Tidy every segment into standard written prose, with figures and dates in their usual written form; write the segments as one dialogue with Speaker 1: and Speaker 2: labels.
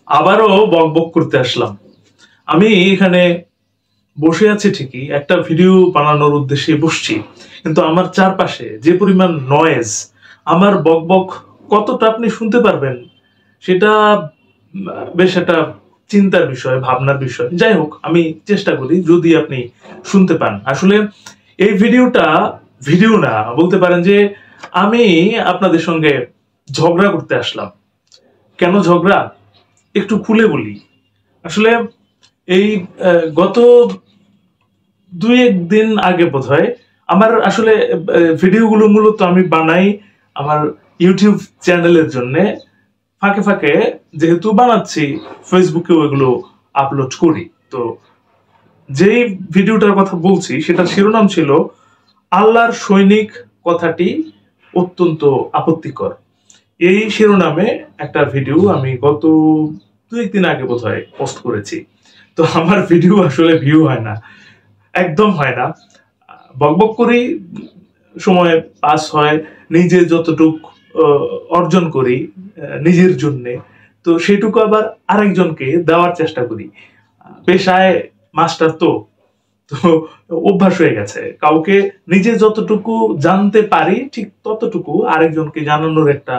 Speaker 1: আবারও বকবক করতে আসলাম। আমি এখানে বসে আছি ঠিকই, একটা ভিডিও বানানোর উদ্দেশ্যে বসছি, কিন্তু আমার চারপাশে যে পরিমাণ নয়েজ, আমার বকবক কতটা আপনি শুনতে পারবেন সেটা বেশ একটা চিন্তার বিষয়, ভাবনার বিষয়। যাই হোক, আমি চেষ্টা করি যদি আপনি শুনতে পান। আসলে এই ভিডিওটা ভিডিও না, বলতে পারেন যে আমি আপনাদের সঙ্গে ঝগড়া করতে আসলাম। কেন ঝগড়া একটু খুলে বলি। আসলে এই গত 2-1 দিন আগে বোধহয় আমার আসলে ভিডিওগুলো মূলত আমি বানাই আমার ইউটিউব চ্যানেলের জন্য, ফাঁকে ফাঁকে যেহেতু বানাচ্ছি ফেসবুকেও এগুলো আপলোড করি। তো যেই ভিডিওটার কথা বলছি সেটার শিরোনাম ছিল আল্লাহর সৈনিক কথাটি অত্যন্ত আপত্তিকর। এই শিরোনামে একটা ভিডিও আমি গত 2-1 দিন আগে বোধহয় পোস্ট করেছি। তো আমার ভিডিও আসলে ভিউ হয় না, একদম হয় না। বকবক করি, সময় পাস হয়, নিজে যতটুক অর্জন করি নিজের জন্য, তো সেটুকু আবার আরেকজনকে দেওয়ার চেষ্টা করি। পেশায় মাস্টার তো তো অভ্যাস হয়ে গেছে, কাউকে নিজে যতটুকু জানতে পারি ঠিক ততটুকু আরেকজনকে জানানোর একটা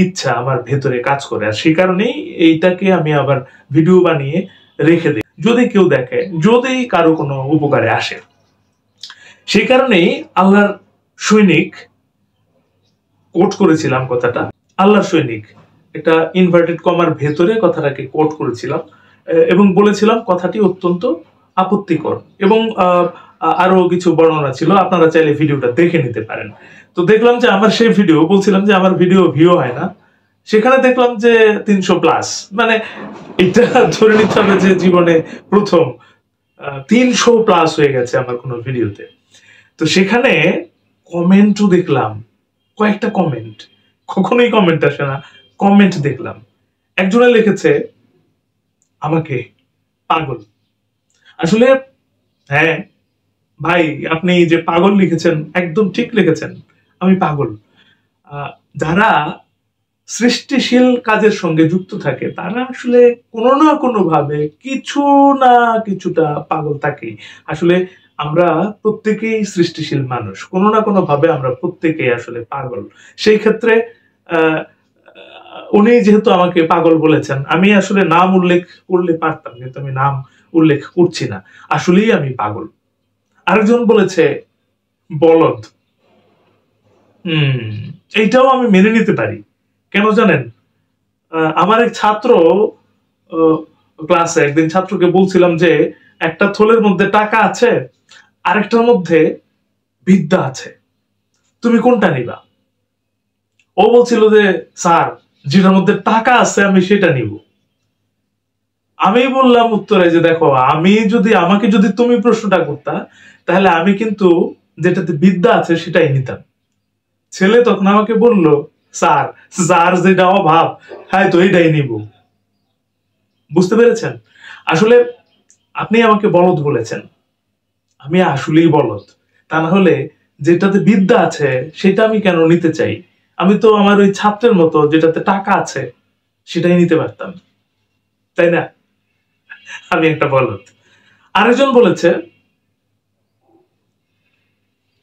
Speaker 1: ইচ্ছা আমার ভেতরে কাজ করে। আর সেই কারণেই এইটাকে আমি আবার ভিডিও বানিয়ে রেখে দিই, যদি কেউ দেখে, যদি কারো কোনো উপকারে আসে। সেই কারণেই আল্লাহর সৈনিক কোট করেছিলাম কথাটা। আল্লাহর সৈনিক একটা ইনভার্টেড কমার ভেতরে কথাটাকে কোট করেছিলাম এবং বলেছিলাম কথাটি অত্যন্ত আপত্তিকর, এবং আরো কিছু বর্ণনা ছিল, আপনারা চাইলে ভিডিওটা দেখে নিতে পারেন। তো দেখলাম যে আমার সেই ভিডিও, বলছিলাম যে আমার ভিডিও ভিউ হয় না, সেখানে দেখলাম যে 300+। মানে এটা ধরে নিতে হবে যে জীবনে প্রথম 300+ হয়ে গেছে আমার কোনো ভিডিওতে। তো সেখানে কমেন্টও দেখলাম, কয়েকটা কমেন্ট, কখনোই কমেন্ট আসে না, কমেন্ট দেখলাম। একজনে লিখেছে আমাকে পাগল। আসলে হ্যাঁ ভাই, আপনি যে পাগল লিখেছেন একদম ঠিক লিখেছেন, আমি পাগল। যারা সৃষ্টিশীল কাজের সঙ্গে যুক্ত থাকে তারা আসলে কোনো না কোনো ভাবে কিছু না কিছুটা পাগল থাকেই। আসলে আমরা প্রত্যেকেই সৃষ্টিশীল মানুষ, কোনো না কোনো ভাবে আমরা প্রত্যেকেই আসলে পাগল। সেই ক্ষেত্রে উনি যেহেতু আমাকে পাগল বলেছেন, আমি আসলে নাম উল্লেখ করলে পারতাম, কিন্তু আমি নাম উল্লেখ করছি না, আসলেই আমি পাগল। আরেকজন বলেছে বলদ। এইটাও আমি মেনে নিতে পারি। কেন জানেন? আমার এক ছাত্র, ক্লাসে একদিন ছাত্রকে বলছিলাম যে একটা থলের মধ্যে টাকা আছে, আরেকটার মধ্যে বিদ্যা আছে, তুমি কোনটা নিবা? ও বলছিল যে স্যার, যেটার মধ্যে টাকা আছে আমি সেটা নিব। আমি বললাম উত্তরে যে দেখো, আমাকে যদি তুমি প্রশ্নটা করতা, তাহলে আমি কিন্তু যেটাতে বিদ্যা আছে সেটাই নিতাম। ছেলে তখন আমাকে বলল, স্যার, যার যেটা অভাব হ্যাঁ তো এটাই নিব। বুঝতে পেরেছেন? আসলে আপনি আমাকে বলদ বলেছেন, আমি আসলেই বলদ। তা না হলে যেটাতে বিদ্যা আছে সেটা আমি কেন নিতে চাই? আমি তো আমার ওই ছাত্রের মতো যেটাতে টাকা আছে সেটাই নিতে পারতাম, তাই না? আমি একটা বলদ। আরেকজন বলেছে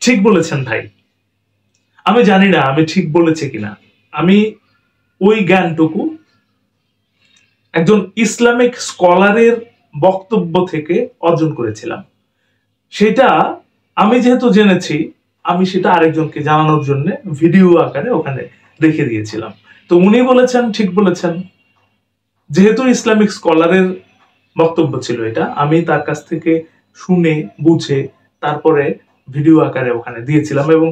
Speaker 1: ঠিক বলেছেন ভাই। আমি জানি না আমি ঠিক বলেছি কিনা, আমি ওই জ্ঞানটুকু একজন ইসলামিক স্কলারের বক্তব্য থেকে অর্জন করেছিলাম। সেটা আমি যেহেতু জেনেছি, আমি সেটা আরেকজনকে জানানোর জন্য ভিডিও আকারে ওখানে রেখে দিয়েছিলাম। তো উনি বলেছেন ঠিক বলেছেন, যেহেতু ইসলামিক স্কলারের বক্তব্য ছিল এটা, আমি তার কাছ থেকে শুনে বুঝে তারপরে ভিডিও আকারে ওখানে দিয়েছিলাম, এবং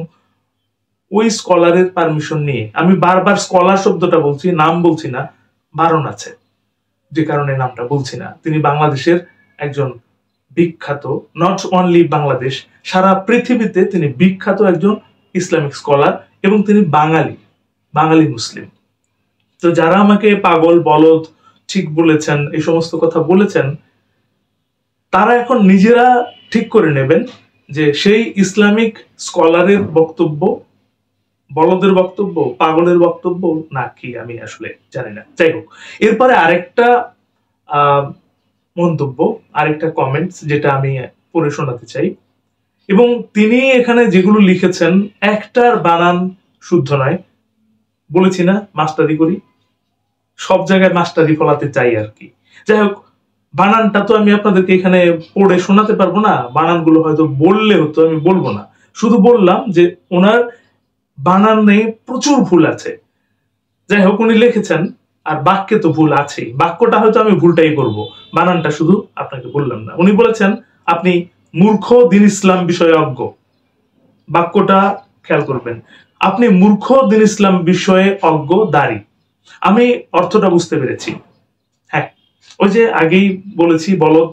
Speaker 1: ওই স্কলারের পারমিশন নিয়ে। আমি বারবার স্কলার শব্দটা বলছি, নাম বলছি না, বারণ আছে যে কারণে নামটা বলছি না। তিনি বাংলাদেশের একজন বিখ্যাত, নট অনলি বাংলাদেশ, সারা পৃথিবীতে তিনি বিখ্যাত একজন ইসলামিক স্কলার, এবং তিনি বাঙালি মুসলিম। তো যারা আমাকে পাগল, বলদ, ঠিক বলেছেন, এই সমস্ত কথা বলেছেন, তারা এখন নিজেরা ঠিক করে নেবেন যে সেই ইসলামিক স্কলারের বক্তব্য বলদের বক্তব্য, পাগলের বক্তব্য নাকি আমি আসলে জানি না। যাই হোক, এরপরে আরেকটা মন্তব্য, আরেকটা কমেন্টস যেটা আমি পড়ে শোনাতে চাই। এবং তিনি এখানে যেগুলো লিখেছেন একটার বানান শুদ্ধ নয়। বলেছি না মাস্টারি করি, সব জায়গায় মাস্টারি ফলাতে চাই আর কি। যাই হোক, বানানটা তো আমি আপনাদেরকে এখানে পড়ে শোনাতে পারবো না, বানানগুলো হয়তো বললে হতো, আমি বলবো না। শুধু বললাম যে ওনার বানানে প্রচুর ভুল আছে। যাই হোক, উনি লিখেছেন, আর বাক্যে তো ভুল আছেই, বাক্যটা হয়তো আমি ভুলটাই করব, বানানটা শুধু আপনাকে বললাম না। উনি বলেছেন আপনি মূর্খ দিন ইসলাম বিষয়ে অজ্ঞ। বাক্যটা খেয়াল করবেন, আপনি মূর্খ দিন ইসলাম বিষয়ে অজ্ঞ দাঁড়ি। আমি অর্থটা বুঝতে পেরেছি। হ্যাঁ, ওই যে আগেই বলেছি বলদ,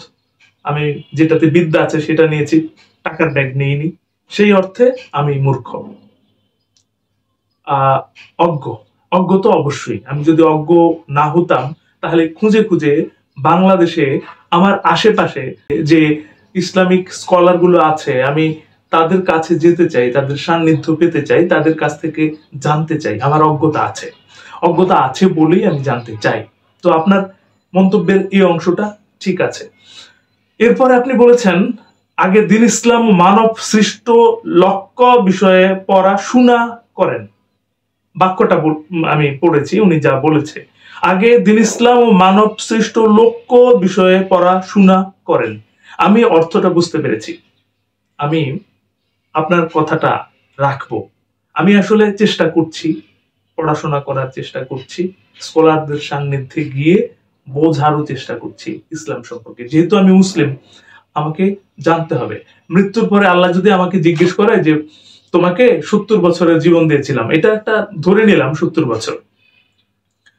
Speaker 1: আমি যেটাতে বিদ্যা আছে সেটা নিয়েছি, টাকার ব্যাগ নিইনি, সেই অর্থে আমি মূর্খ। অজ্ঞ, অজ্ঞ তো অবশ্যই। আমি যদি অজ্ঞ না হতাম তাহলে খুঁজে খুঁজে বাংলাদেশে আমার আশেপাশে যে ইসলামিক স্কলার গুলো আছে, আমি তাদের কাছে যেতে চাই, তাদের সান্নিধ্য পেতে চাই, তাদের কাছ থেকে জানতে চাই। আমার অজ্ঞতা আছে, অজ্ঞতা আছে বলেই আমি জানতে চাই। তো আপনার মন্তব্যের এই অংশটা ঠিক আছে। এরপরে আপনি বলেছেন আগে দিন ইসলাম মানব সৃষ্ট লক্ষ্য বিষয়ে পড়াশোনা করেন। বাক্যটা আমি পড়েছি, উনি যা বলেছে, আগে দিন ইসলাম ও মানব সৃষ্ট লক্ষ্য বিষয়ে পড়াশোনা করেন। আমি অর্থটা বুঝতে পেরেছি, আমি আপনার কথাটা রাখবো। আমি আসলে চেষ্টা করছি, পড়াশোনা করার চেষ্টা করছি, স্কলারদের সান্নিধ্যে গিয়ে বোঝারও চেষ্টা করছি ইসলাম সম্পর্কে। যেহেতু আমি মুসলিম, আমাকে জানতে হবে। মৃত্যুর পরে আল্লাহ যদি আমাকে জিজ্ঞেস করে যে তোমাকে 70 বছরের জীবন দিয়েছিলাম, এটা একটা ধরে নিলাম 70 বছর,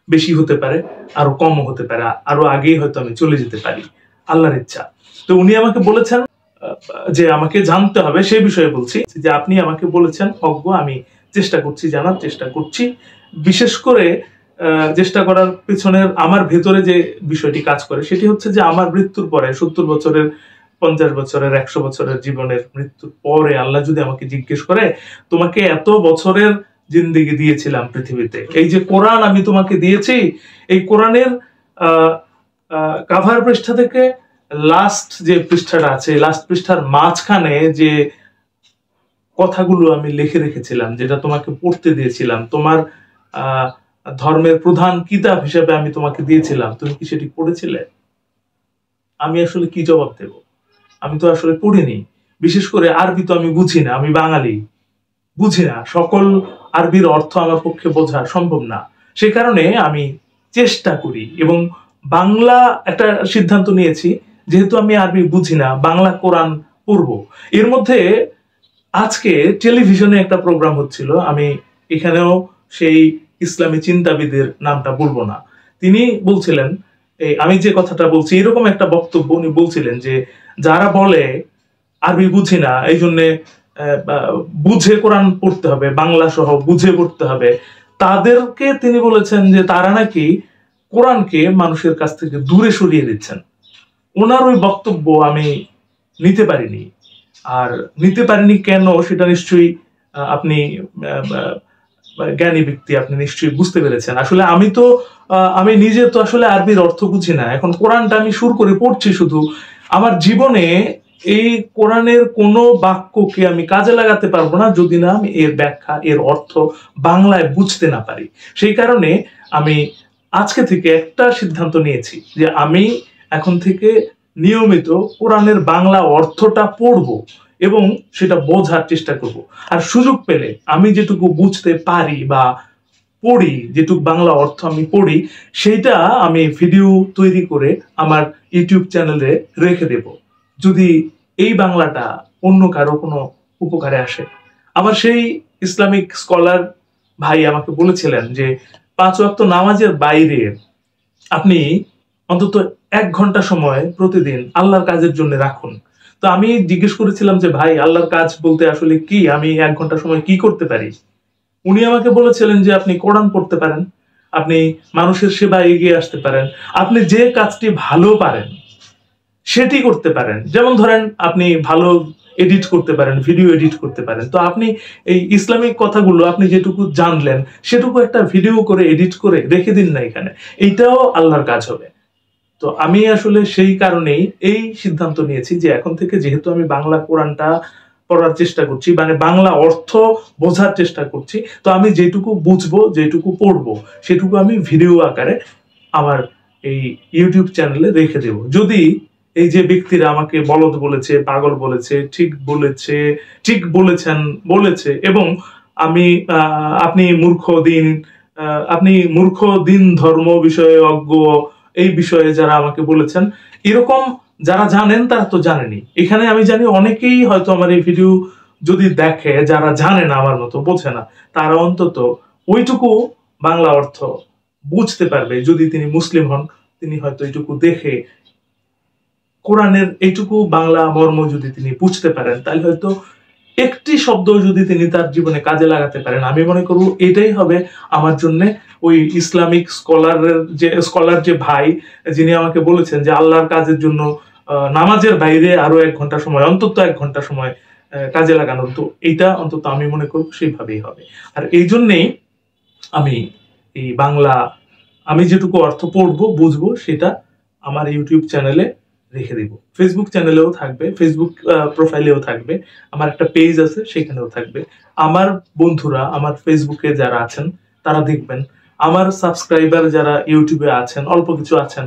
Speaker 1: বেশি হতে পারে, আরো কমও হতে পারে, আরো আগেই হয়তো আমি চলে যেতে পারি, আল্লাহর ইচ্ছা। তো উনি আমাকে বলেছেন যে আমাকে জানতে হবে, সেই বিষয়ে বলছি যে আপনি আমাকে বলেছেন অজ্ঞ, আমি চেষ্টা করছি, জানার চেষ্টা করছি। বিশেষ করে চেষ্টা করার পিছনের আমার ভেতরে যে বিষয়টি কাজ করে সেটি হচ্ছে যে আমার মৃত্যুর পরে 70 বছরের, 50 বছরের, 100 বছরের জীবনের মৃত্যুর পরে আল্লাহ যদি আমাকে জিজ্ঞেস করে তোমাকে এত বছরের জিন্দেগি দিয়েছিলাম পৃথিবীতে, এই যে কোরআন আমি তোমাকে দিয়েছি, এই কোরআনের কাভার পৃষ্ঠা থেকে লাস্ট যে পৃষ্ঠাটা আছে, লাস্ট পৃষ্ঠার মাঝখানে যে কথাগুলো আমি লিখে রেখেছিলাম, যেটা তোমাকে পড়তে দিয়েছিলাম, তোমার ধর্মের প্রধান কিতাব হিসেবে আমি তোমাকে দিয়েছিলাম, তুমি কি সেটি পড়েছিলে? আমি আসলে কি জবাব দেব? আমি তো আসলে পড়িনি। বিশেষ করে আরবি তো আমি বুঝি না, আমি বাঙালি, বুঝি না, সকল আরবির অর্থ আমার পক্ষে বোঝা সম্ভব না। সেই কারণে আমি চেষ্টা করি এবং বাংলা একটা সিদ্ধান্ত নিয়েছি, যেহেতু আমি আরবি বুঝি না, বাংলা কোরআন পড়ব। এর মধ্যে আজকে টেলিভিশনে একটা প্রোগ্রাম হচ্ছিল, আমি এখানেও সেই ইসলামী চিন্তাবিদের নামটা বলবো না, তিনি বলছিলেন, আমি যে কথাটা বলছি এরকম একটা বক্তব্য উনি বলছিলেন যে যারা বলে আরবি বুঝি না, এই জন্যে বুঝে কোরআন পড়তে হবে, বাংলা সহ বুঝে পড়তে হবে, তাদেরকে তিনি বলেছেন যে তারা নাকি কোরআনকে মানুষের কাছ থেকে দূরে সরিয়ে দিচ্ছেন। ওনার ওই বক্তব্য আমি নিতে পারিনি। আর নিতে পারিনি কেন সেটা নিশ্চয়ই আপনি জ্ঞানী ব্যক্তি, আপনি নিশ্চয়ই বুঝতে পেরেছেন। আসলে আমি নিজে তো আসলে আরবির অর্থ বুঝি না, এখন কোরআনটা আমি সুর করে পড়ছি শুধু। আমার জীবনে এই কোরআনের কোনো বাক্যকে আমি কাজে লাগাতে পারবো না যদি না আমি এর ব্যাখ্যা, এর অর্থ বাংলায় বুঝতে না পারি। সেই কারণে আমি আজকে থেকে একটা সিদ্ধান্ত নিয়েছি যে আমি এখন থেকে নিয়মিত কোরআনের বাংলা অর্থটা পড়ব এবং সেটা বোঝার চেষ্টা করব। আর সুযোগ পেলে আমি যেটুকু বুঝতে পারি বা পড়ি, যেটুকু বাংলা অর্থ আমি পড়ি, সেইটা আমি ভিডিও তৈরি করে আমার ইউটিউব চ্যানেলে রেখে দেব, যদি এই বাংলাটা অন্য কারো কোনো উপকারে আসে। আমার সেই ইসলামিক স্কলার ভাই আমাকে বলেছিলেন যে 5 ওয়াক্ত নামাজের বাইরে আপনি অন্তত 1 ঘন্টা সময় প্রতিদিন আল্লাহর কাজের জন্য রাখুন। তো আমি জিজ্ঞেস করেছিলাম যে ভাই আল্লাহর কাজ বলতে আসলে কি, আমি 1 ঘন্টা সময় কি করতে পারি? উনি আমাকে বলেছিলেন যে আপনি কোরআন পড়তে পারেন, আপনি মানুষের সেবায় এগিয়ে আসতে পারেন, আপনি যে কাজটি ভালো পারেন সেটি করতে পারেন। যেমন ধরেন আপনি ভালো এডিট করতে পারেন, ভিডিও এডিট করতে পারেন। তো আপনি এই ইসলামিক কথাগুলো আপনি যেটুকু জানলেন সেটুকু একটা ভিডিও করে এডিট করে রেখে দিন না এখানে, এইটাও আল্লাহর কাজ হবে। তো আমি আসলে সেই কারণেই এই সিদ্ধান্ত নিয়েছি যে এখন থেকে যেহেতু আমি বাংলা কোরআনটা পড়ার চেষ্টা করছি, মানে বাংলা অর্থ বোঝার চেষ্টা করছি, তো আমি যেটুকু বুঝবো, যেটুকু পড়বো সেটুকু আমি ভিডিও আকারে আমার এই ইউটিউব চ্যানেলে রেখে দেব। যদি এই যে ব্যক্তিরা আমাকে বলদ বলেছে, পাগল বলেছে, ঠিক বলেছেন বলেছে, এবং আমি আপনি মূর্খ দিন ধর্ম বিষয়ে অজ্ঞ, এই বিষয়ে যারা আমাকে বলেছেন, এরকম যারা জানেন তারা তো জানেনি। এখানে আমি জানি অনেকেই হয়তো আমার এই ভিডিও যদি দেখে, যারা জানে না, আমার মতো বোঝে না, তারা অন্তত ওইটুকু বাংলা অর্থ বুঝতে পারবে। যদি তিনি মুসলিম হন, তিনি হয়তো এইটুকু দেখে কোরআনের এইটুকু বাংলা মর্ম যদি তিনি বুঝতে পারেন, তাহলে হয়তো একটি শব্দ যদি তিনি তার জীবনে কাজে লাগাতে পারেন, আমি মনে করব এটাই হবে আমার জন্য ওই ইসলামিক স্কলার যে ভাই যিনি আমাকে বলেছেন যে আল্লাহর কাজের জন্য নামাজের বাইরে আরো 1 ঘন্টা সময়, অন্তত 1 ঘন্টা সময় কাজে লাগানোর, তো এইটা অন্তত আমি মনে করব সেইভাবেই হবে। আর এই জন্যেই আমি এই বাংলা আমি যেটুকু অর্থ পড়বো বুঝবো সেটা আমার ইউটিউব চ্যানেলে রেখে দিব। ফেসবুক চ্যানেলেও থাকবে, ফেসবুক প্রোফাইলেও থাকবে, আমার একটা পেজ আছে সেখানেও থাকবে। আমার বন্ধুরা আমার ফেসবুকে যারা আছেন তারা দেখবেন, আমার সাবস্ক্রাইবার যারা ইউটিউবে আছেন, অল্প কিছু আছেন,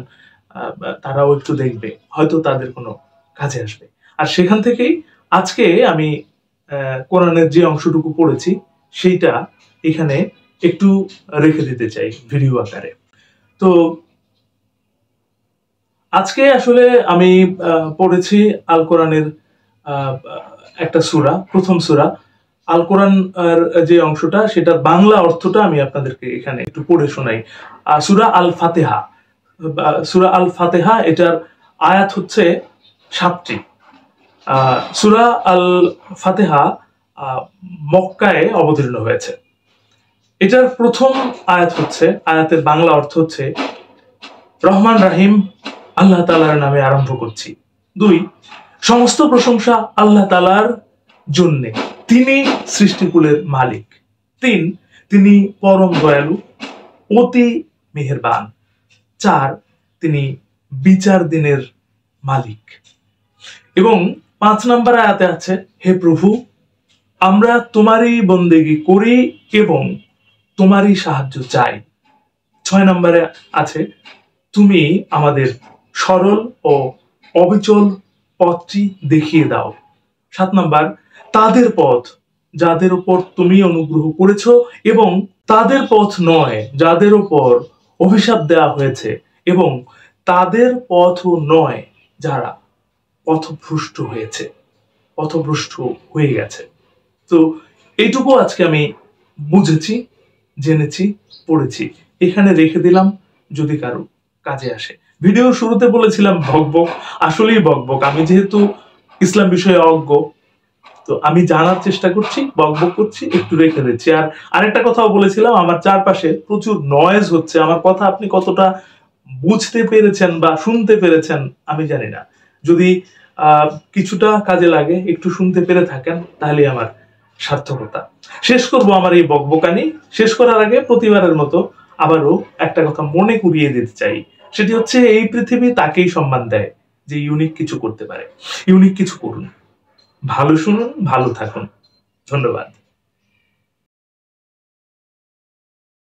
Speaker 1: তারাও একটু দেখবে, হয়তো তাদের কোনো কাজে আসবে। আর সেখান থেকেই আজকে আমি কোরআনের যে অংশটুকু পড়েছি সেইটা এখানে একটু রেখে দিতে চাই ভিডিও আকারে। তো আজকে আসলে আমি পড়েছি আল কোরআনের একটা সূরা, প্রথম সূরা আল কোরআন যে অংশটা, সেটা বাংলা অর্থটা আমি আপনাদেরকে এখানে একটু পড়ে শোনাই। সূরা আল ফাতিহা, সূরা আল ফাতিহা, এটার আয়াত হচ্ছে 7টি। সূরা আল ফাতিহা মক্কায় অবতীর্ণ হয়েছে। এটার প্রথম আয়াত হচ্ছে, আয়াতের বাংলা অর্থ হচ্ছে রহমান রাহিম আল্লাহ তাআলার নামে আরম্ভ করছি। 2, সমস্ত প্রশংসা আল্লাহ তাআলার জন্যে, তিনি সৃষ্টিকুলের মালিক। 3, তিনি পরম দয়ালু, অতি মেহেরবান। 4, তিনি বিচার দিনের মালিক। এবং 5 নম্বর আয়াতে আছে, হে প্রভু, আমরা তোমারই বন্দেগী করি এবং তোমারই সাহায্য চাই। 6 নম্বরে আছে, তুমি আমাদের সরল ও অবিচল পথটি দেখিয়ে দাও। 7 নম্বর, তাদের পথ যাদের উপর তুমি অনুগ্রহ করেছো এবং তাদের পথ নয় যাদের উপর অভিশাপ দেওয়া হয়েছে, এবং তাদের পথও নয় যারা পথভ্রষ্ট হয়ে গেছে। তো এইটুকু আজকে আমি বুঝেছি, জেনেছি, পড়েছি, এখানে রেখে দিলাম, যদি কারো কাজে আসে। ভিডিও শুরুতে বলেছিলাম বকবক, আসলেই বকবক। আমি যেহেতু ইসলাম বিষয়ে অজ্ঞ, তো আমি জানার চেষ্টা করছি, বকবক করছি, একটু রেখে দিচ্ছি। আর আরেকটা কথাও বলেছিলাম, আমার চারপাশে প্রচুর নয়েজ হচ্ছে, আমার কথা আপনি কতটা বুঝতে পেরেছেন বা শুনতে পেরেছেন আমি জানি না। যদি কিছুটা কাজে লাগে, একটু শুনতে পেরে থাকেন, তাহলে আমার সার্থকতা। শেষ করব আমার এই বকবকানি। শেষ করার আগে প্রতিবারের মতো আবারও একটা কথা মনে করিয়ে দিতে চাই, সেটি হচ্ছে এই পৃথিবী তাকেই সম্মান দেয় যে ইউনিক কিছু করতে পারে। ইউনিক কিছু করুন, ভালো শুনুন, ভালো থাকুন। ধন্যবাদ।